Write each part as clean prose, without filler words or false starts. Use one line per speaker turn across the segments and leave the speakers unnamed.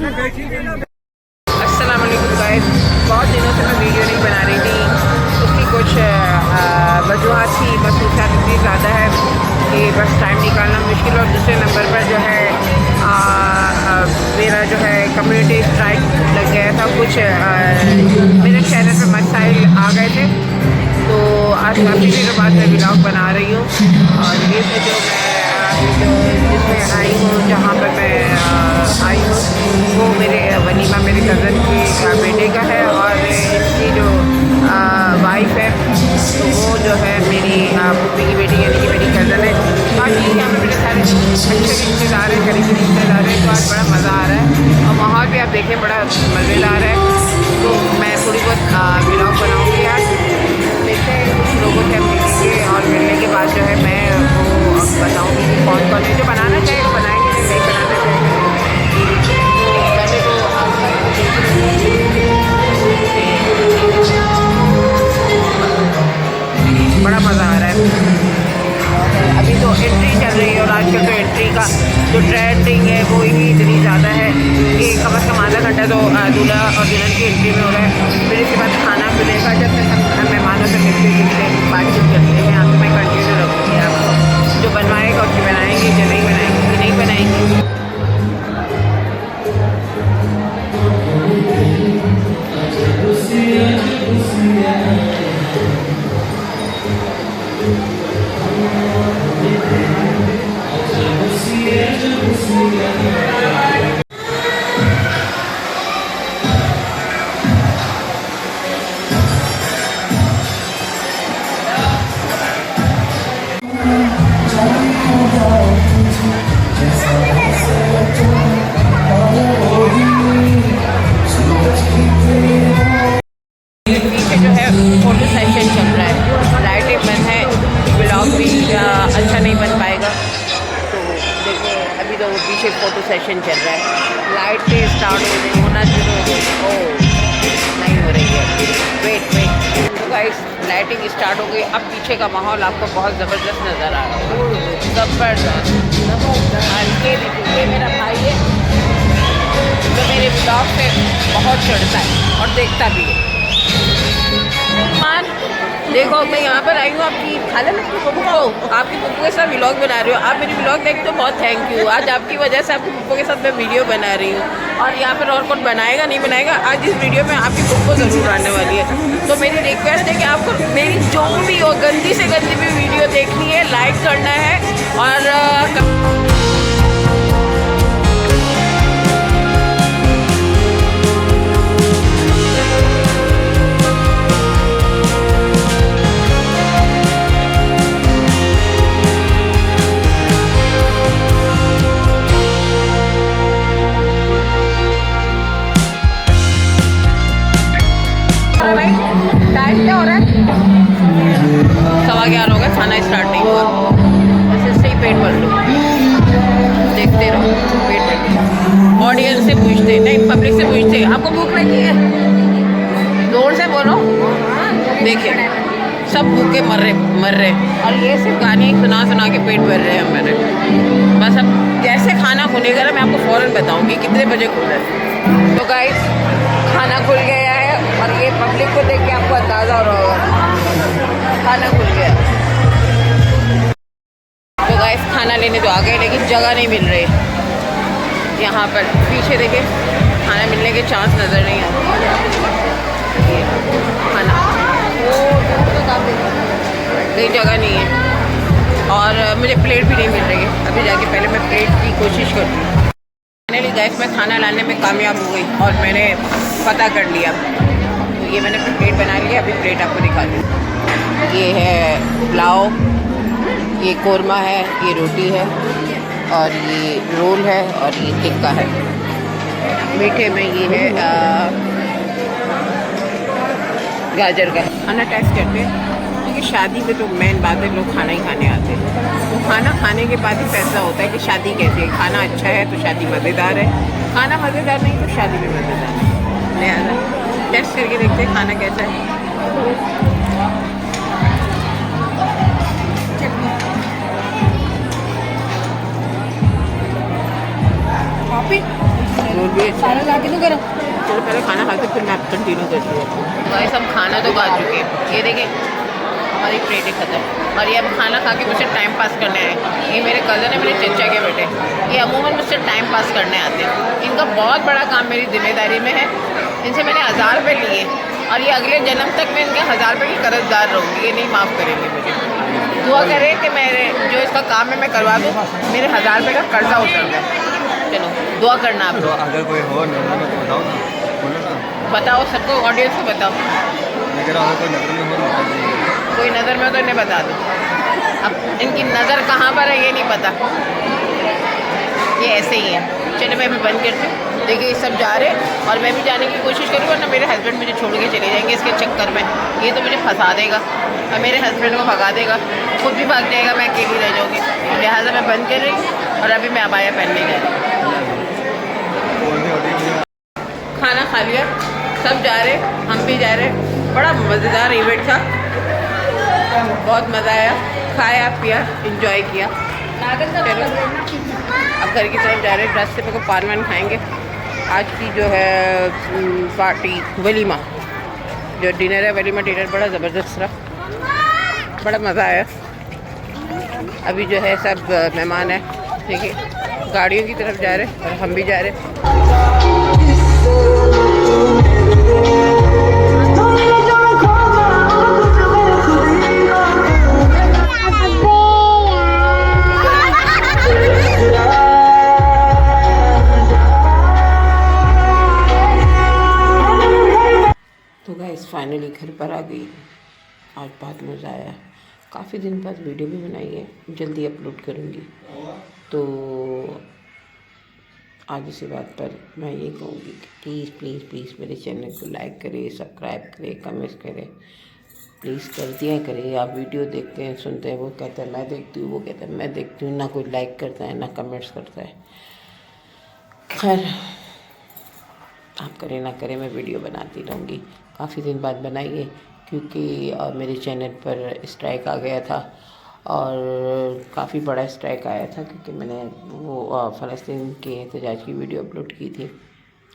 अस्सलाम वालेकुम गाइस। बहुत दिनों से मैं वीडियो नहीं बना रही थी, उसकी कुछ वजूहत थी। मसरूफियत इतनी ज़्यादा है कि बस टाइम निकालना मुश्किल। और दूसरे नंबर पर जो है मेरा जो है कम्युनिटी स्ट्राइक लग गया था। कुछ मेरे चैनल पर मसाइल आ गए थे, तो आज काफ़ी दिनों बाद मैं व्लॉग बना रही हूँ। और ये से जो जिसमें आई हूँ, जहाँ पर मैं आई हूँ, वो मेरे वनीमा मेरे कज़न के बेटे का है। और इसकी जो वाइफ है, तो वो जो है मेरी पुप्पी की बेटी यानी कि मेरी कज़न है। बाकी यहाँ पर मेरे सारे अच्छे रिश्तेदार हैं, करीबी रिश्तेदार हैं। तो आज बड़ा मज़ा आ रहा है और माहौल भी आप देखें बड़ा मज़ेदार है। तो मैं थोड़ी बहुत व्लॉग बनाऊँगी आज। देखते हैं कुछ लोगों से हम मिलेंगे और मिलने के बाद जो है मैं वो बताऊँगी कि कौन कौन है। जो बनाना चाहेगा बनाएंगे, नहीं बनाना चाहेगा। तो पहले तो बड़ा मज़ा आ रहा है। अभी तो एंट्री चल रही है और आजकल तो एंट्री का जो ट्रेंडिंग है वो ही इतनी ज़्यादा है कि कम से कम आधा घंटा तो दूल्हा और दुल्हन की एंट्री में हो रहा है। फिर इसके बाद खाना मिलेगा। जब तक हम मेहमानों से मिलते जुलते बातचीत करते हैं, यहाँ तो मैं कंटिन्यू रखूँगी। आपको जो बनवाएगा उसकी बनाएंगे, जो नहीं बनाएंगे उसकी नहीं बनाएंगे। फोटो सेशन चल रहा है, लाइटें बंद है, ब्लॉग भी अच्छा नहीं बन पाएगा। तो देखो अभी तो पीछे फ़ोटो सेशन चल रहा है, लाइटें स्टार्ट हो रही होना शुरू हो गई। ओह नहीं हो रही है, वेट। तो गाइस लाइटिंग स्टार्ट हो गई। अब पीछे का माहौल आपको बहुत ज़बरदस्त नज़र आ रहा है, ज़बरदस्त। ये मेरा भाई है जो मेरे ब्लॉग पे बहुत चढ़ता है और देखता भी है। देखो मैं यहाँ पर आई हूँ, आपकी खाला ना आपकी पुप्पो के साथ व्लॉग बना रही हूँ। आप मेरी व्लॉग देख तो बहुत थैंक यू। आज आपकी वजह से आपकी पुप्पो के साथ मैं वीडियो बना रही हूँ। और यहाँ पर और कौन बनाएगा नहीं बनाएगा, आज इस वीडियो में आपकी पुप्पो ज़रूर आने वाली है। तो मेरी रिक्वेस्ट है कि आपको मेरी जो भी हो गंदी से गंदी भी वीडियो देखनी है, लाइक करना है और टाइम क्या हो रहा है? 11:15 हो गया, खाना स्टार्ट नहीं हुआ। बस इससे ही पेट भर लो, देखते रहो, पेट भर लो। ऑडियंस से पूछते नहीं, पब्लिक से पूछते आपको भूख लगी है, जोर से बोलो। देखिए सब भूखे मर रहे और ये सिर्फ गाने सुना के पेट भर रहे हैं मेरे। बस अब जैसे खाना खुलेगा ना मैं आपको फ़ौरन बताऊँगी कितने बजे खुल रहा है। तो गाइस खाना खुल गया है और ये पब्लिक को देख के आपको अंदाज़ा हो रहा होगा खाना खुल गया। तो गाइस खाना लेने तो आ गए लेकिन जगह नहीं मिल रही यहाँ पर। पीछे देखे खाना मिलने के चांस नज़र नहीं आते। ये खाना कहीं जगह नहीं है और मुझे प्लेट भी नहीं मिल रही है। अभी जाके पहले मैं प्लेट की कोशिश करती हूँ। फाइनली गैस में खाना लाने में कामयाब हो गई और मैंने पता कर लिया। तो ये मैंने प्लेट बना लिया, अभी प्लेट आपको दिखा दी। ये है पुलाव, ये कोरमा है, ये रोटी है और ये रोल है और ये टिक्का है। मीठे में ये है गाजर का खाना टेस्ट करते हैं क्योंकि शादी में तो मेन बात है लोग खाना ही खाने आते हैं। तो खाना खाने के बाद ही फैसला होता है कि शादी कैसी है। खाना अच्छा है तो शादी मज़ेदार है, खाना मज़ेदार नहीं तो शादी भी मज़ेदार है। लिहाजा टेस्ट करके देखते हैं खाना कैसा है। कॉफ़ी रोल भी अच्छा है। चलो पहले खाना खा के फिर मैं कंटिन्यू करती हूँ। गाइस हम खाना तो खा चुके हैं, ये देखें हमारी प्लेट ही खत्म, और ये अब खाना खा के मुझसे टाइम पास करने आए। ये मेरे कज़न है, मेरे चचा के बेटे, ये अमूमन मुझसे टाइम पास करने आते हैं। इनका बहुत बड़ा काम मेरी जिम्मेदारी में है। इनसे मैंने 1000 रुपये लिए और ये अगले जन्म तक मैं इनके 1000 रुपये की कर्जदार रहूँगी, ये नहीं माफ़ करेंगे मुझे। दुआ करें कि मेरे जो इसका काम है मैं करवा दूँ, मेरे 1000 रुपये का कर्जा उतर जाए। चलो दुआ करना आप।
तो अगर कोई हो नजर में तो बताओ ना, बोलो ना।
बताओ सबको, ऑडियंस को बताओ।
मैं कह रहा हूँ अगर कोई नजर में हो तो बता दीजिए।
कोई नज़र में तो इन्हें बता दो। अब इनकी नज़र कहाँ पर है ये नहीं पता, ये ऐसे ही है। चलो मैं भी बंद करती हूँ। देखिए ये सब जा रहे हैं और मैं भी जाने की कोशिश करूँ, वरना मेरे हस्बैंड मुझे छोड़ के चले जाएंगे इसके चक्कर में। ये तो मुझे फंसा देगा और मेरे हस्बैंड को भगा देगा, खुद भी भाग जाएगा, मैं अकेली रह जाऊँगी। लिहाजा मैं बंद कर रही हूँ और अभी मैं अबाया पहनने जा रही हूँ। खाना खा लिया, सब जा रहे, हम भी जा रहे। बड़ा मज़ेदार इवेंट था, बहुत मज़ा आया, खाया पिया एंजॉय किया। चलो अब घर की तरफ जा रहे हैं, रास्ते पे को पान वान खाएँगे। आज की जो है पार्टी वलीमा, जो डिनर है वलीमा डिनर बड़ा ज़बरदस्त रहा, बड़ा मज़ा आया। अभी जो है सब मेहमान हैं, देखिए गाड़ियों की तरफ जा रहे हैं और हम भी जा रहे हैं। तो गाइस फाइनली घर पर आ गई। आज बहुत मज़ा आया, काफ़ी दिन बाद वीडियो भी बनाई है, जल्दी अपलोड करूँगी। तो आज इसी बात पर मैं ये कहूँगी कि प्लीज़ प्लीज़ प्लीज़ मेरे चैनल को लाइक करें, सब्सक्राइब करें, कमेंट करें, प्लीज़ कर दिया करें। आप वीडियो देखते हैं, सुनते हैं, वो कहता है मैं देखती हूँ, वो कहता है मैं देखती हूँ, ना कोई लाइक करता है ना कमेंट्स करता है। खैर आप करें ना करें, मैं वीडियो बनाती रहूँगी। काफ़ी दिन बाद बनाई है क्योंकि मेरे चैनल पर स्ट्राइक आ गया था और काफ़ी बड़ा स्ट्राइक आया था क्योंकि मैंने वो फ़लस्तीन के एहतजाज की वीडियो अपलोड की थी।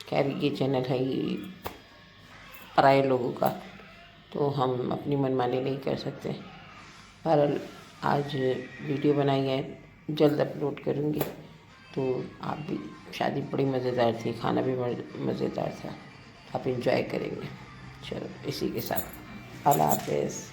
खैर ये चैनल है ही पराए लोगों का, तो हम अपनी मनमानी नहीं कर सकते। पर आज वीडियो बनाई है, जल्द अपलोड करूँगी। तो आप भी, शादी बड़ी मज़ेदार थी, खाना भी मज़ेदार था, आप इंजॉय करेंगे। चलो इसी के साथ अल्लाह हाफ़िज़।